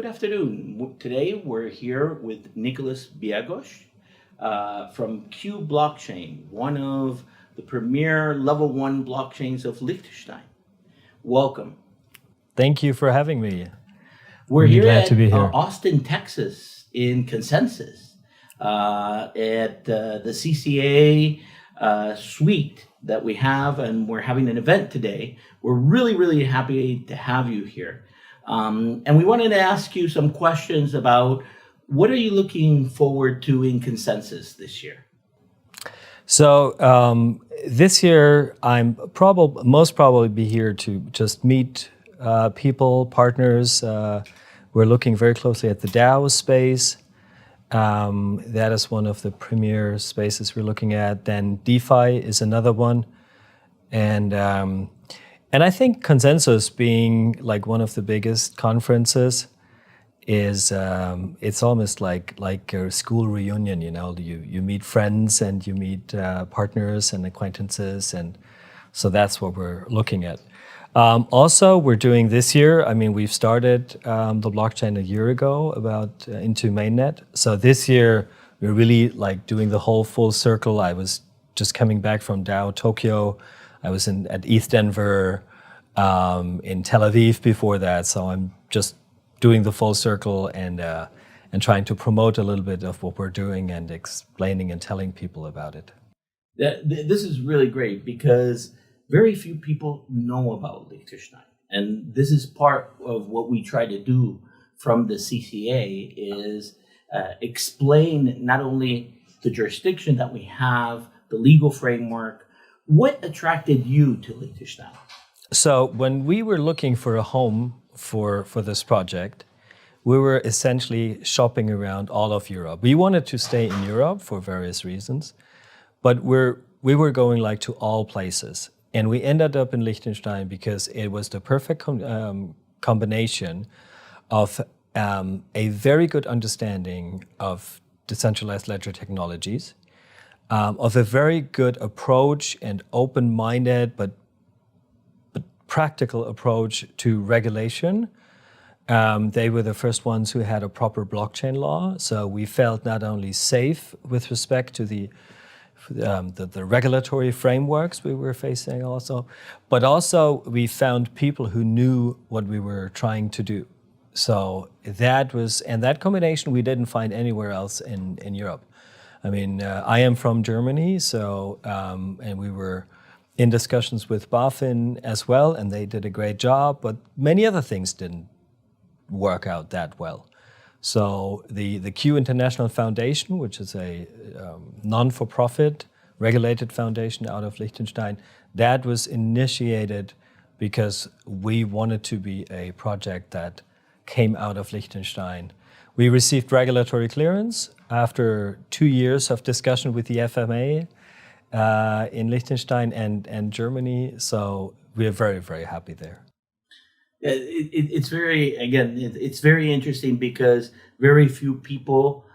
Good afternoon. Today we're here with Nicolas Biagosch from Q Blockchain, one of the premier level 1 blockchains of Liechtenstein. Welcome. Thank you for having me. We're Really here glad at to be here. Austin, Texas in Consensus at the CCA suite that we have, and we're having an event today. We're really happy to have you here. And we wanted to ask you some questions about what are you looking forward to in Consensus this year? So this year, I'm most probably be here to just meet people, partners. We're looking very closely at the DAO space. That is one of the premier spaces we're looking at. Then DeFi is another one. And I think Consensus being like one of the biggest conferences is it's almost like a school reunion, you know. You meet friends and you meet partners and acquaintances, and so that's what we're looking at. Also, we're doing this year, I mean, we've started the blockchain a year ago about into mainnet. So this year, we're really like doing the whole full circle. I was just coming back from DAO Tokyo. I was at ETH Denver, in Tel Aviv before that. So I'm just doing the full circle and trying to promote a little bit of what we're doing and explaining and telling people about it. This is really great because very few people know about Liechtenstein. And this is part of what we try to do from the CCA is explain not only the jurisdiction that we have, the legal framework. What attracted you to Liechtenstein? So when we were looking for a home for this project, we were essentially shopping around all of Europe. We wanted to stay in Europe for various reasons, but we were going like to all places. And we ended up in Liechtenstein because it was the perfect combination of a very good understanding of decentralized ledger technologies, of a very good approach and open-minded but practical approach to regulation. They were the first ones who had a proper blockchain law, so we felt not only safe with respect to the regulatory frameworks we were facing also, but also we found people who knew what we were trying to do. So that combination we didn't find anywhere else in Europe. I mean, I am from Germany, so and we were in discussions with BaFin as well, and they did a great job, but many other things didn't work out that well. So the Q International Foundation, which is a non-for-profit regulated foundation out of Liechtenstein, that was initiated because we wanted to be a project that came out of Liechtenstein. We received regulatory clearance after 2 years of discussion with the FMA in Liechtenstein and Germany. So we are very happy there. It's very interesting because very few people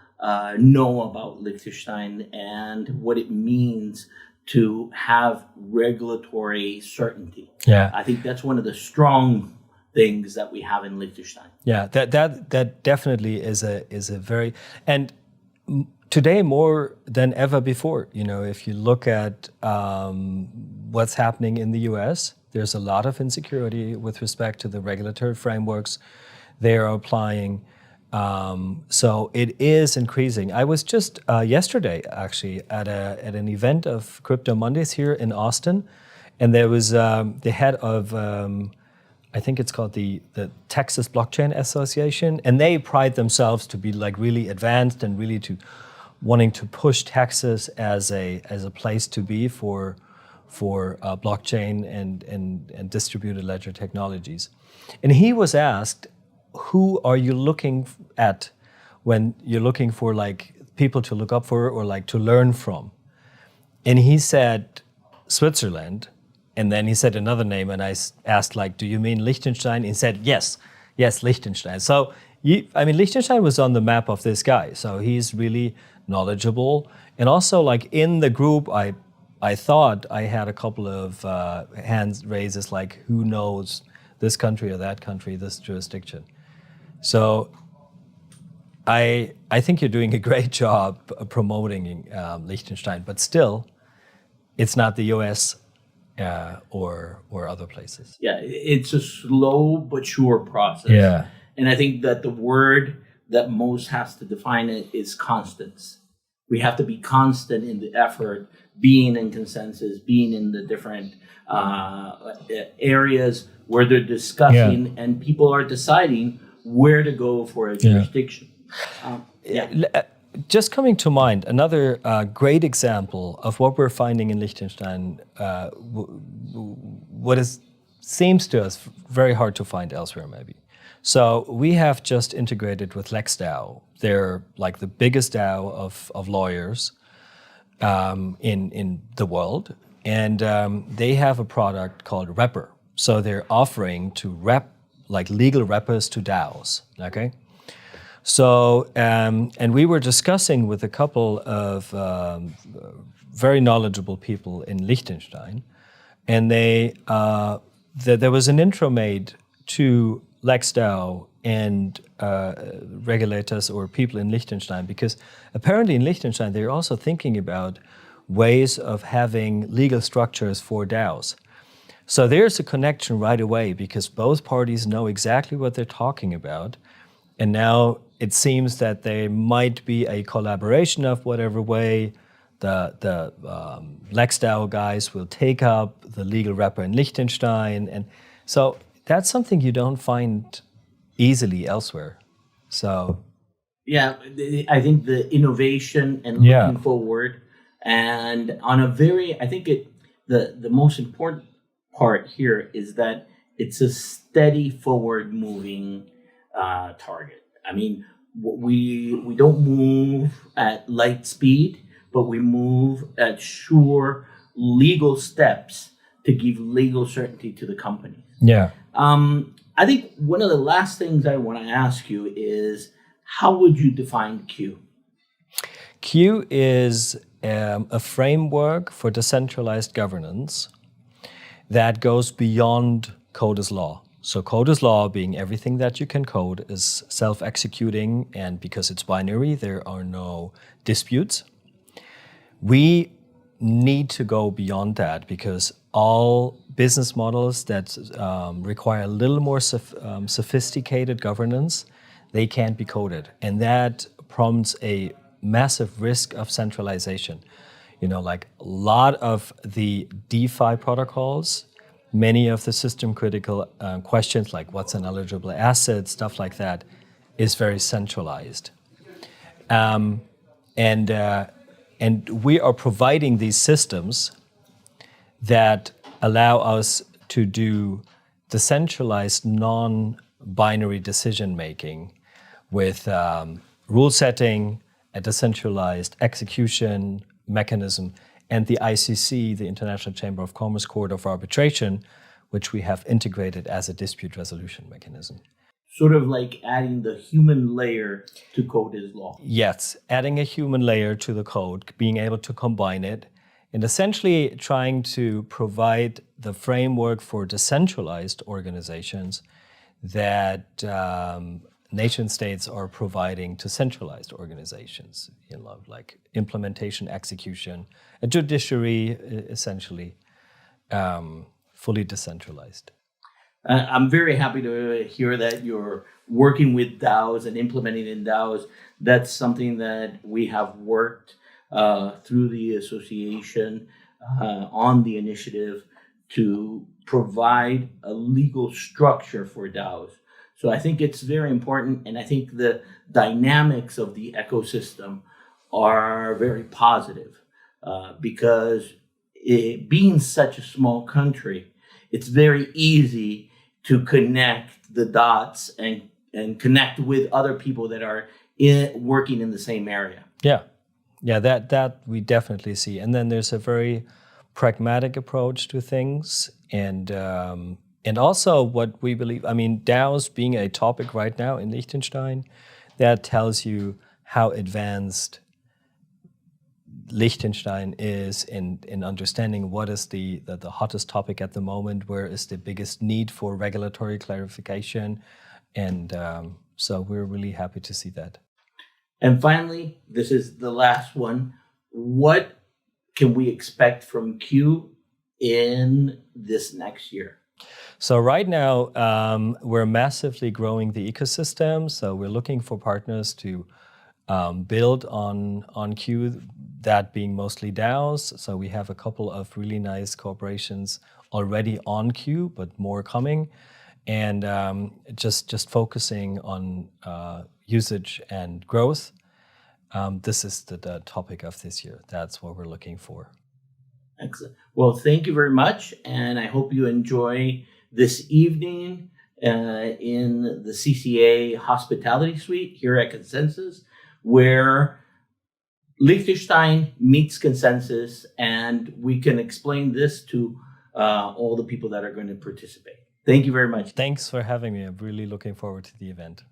know about Liechtenstein and what it means to have regulatory certainty. Yeah, I think that's one of the strong things that we have in Liechtenstein. Yeah, that definitely is a very, and today more than ever before. You know, if you look at what's happening in the U.S., there's a lot of insecurity with respect to the regulatory frameworks they are applying. So it is increasing. I was just yesterday actually at an event of Crypto Mondays here in Austin, and there was the head of I think it's called the Texas Blockchain Association, and they pride themselves to be like really advanced and really to wanting to push Texas as a place to be for blockchain and distributed ledger technologies. And he was asked, who are you looking at when you're looking for like people to look up for or like to learn from? And he said Switzerland. And then he said another name, and I asked, like, do you mean Liechtenstein? He said, yes, Liechtenstein. So, Liechtenstein was on the map of this guy. So he's really knowledgeable. And also, like, in the group, I thought I had a couple of hands raises, like, who knows this country or that country, this jurisdiction. So I think you're doing a great job promoting Liechtenstein, but still, it's not the U.S. Or other places. Yeah, it's a slow but sure process. Yeah. And I think that the word that most has to define it is constance. We have to be constant in the effort, being in consensus, being in the different areas where they're discussing and people are deciding where to go for a jurisdiction. Just coming to mind, another great example of what we're finding in Liechtenstein, seems to us very hard to find elsewhere, maybe. So we have just integrated with LexDAO. They're like the biggest DAO of lawyers in the world, and they have a product called Repper. So they're offering to rep, like legal reppers to DAOs. Okay. So, and we were discussing with a couple of very knowledgeable people in Liechtenstein, and there was an intro made to LexDAO and regulators or people in Liechtenstein, because apparently in Liechtenstein they're also thinking about ways of having legal structures for DAOs. So there's a connection right away because both parties know exactly what they're talking about. And now it seems that there might be a collaboration of whatever way. The LexDAO guys will take up the legal wrapper in Liechtenstein. And so that's something you don't find easily elsewhere. So yeah, I think the innovation and looking forward, and on a very, I think the most important part here is that it's a steady forward moving target. I mean, we don't move at light speed, but we move at sure legal steps to give legal certainty to the companies. Yeah. I think one of the last things I want to ask you is, how would you define Q? Q is a framework for decentralized governance that goes beyond code as law. So code as law, being everything that you can code, is self-executing, and because it's binary, there are no disputes. We need to go beyond that because all business models that require a little more sophisticated governance, they can't be coded. And that prompts a massive risk of centralization. You know, like a lot of the DeFi protocols, many of the system critical questions like what's an eligible asset, stuff like that, is very centralized. And we are providing these systems that allow us to do decentralized non-binary decision making with rule setting, a decentralized execution mechanism, and the ICC, the International Chamber of Commerce Court of Arbitration, which we have integrated as a dispute resolution mechanism. Sort of like adding the human layer to code as law. Yes, adding a human layer to the code, being able to combine it, and essentially trying to provide the framework for decentralized organizations that nation states are providing to centralized organizations, you know, like implementation, execution, a judiciary, essentially fully decentralized. I'm very happy to hear that you're working with DAOs and implementing in DAOs. That's something that we have worked through the association on the initiative to provide a legal structure for DAOs. So I think it's very important, and I think the dynamics of the ecosystem are very positive because being such a small country, it's very easy to connect the dots and connect with other people that are working in the same area. Yeah, that we definitely see. And then there's a very pragmatic approach to things, and also what we believe, I mean, DAOs being a topic right now in Liechtenstein, that tells you how advanced Liechtenstein is in understanding what is the hottest topic at the moment, where is the biggest need for regulatory clarification. And so we're really happy to see that. And finally, this is the last one. What can we expect from Q in this next year? So right now, we're massively growing the ecosystem. So we're looking for partners to build on Q, that being mostly DAOs. So we have a couple of really nice corporations already on Q, but more coming. And just focusing on usage and growth. This is the topic of this year. That's what we're looking for. Excellent. Well, thank you very much. And I hope you enjoy this evening in the CCA Hospitality Suite here at Consensus, where Liechtenstein meets Consensus, and we can explain this to all the people that are going to participate. Thank you very much. Thanks for having me. I'm really looking forward to the event.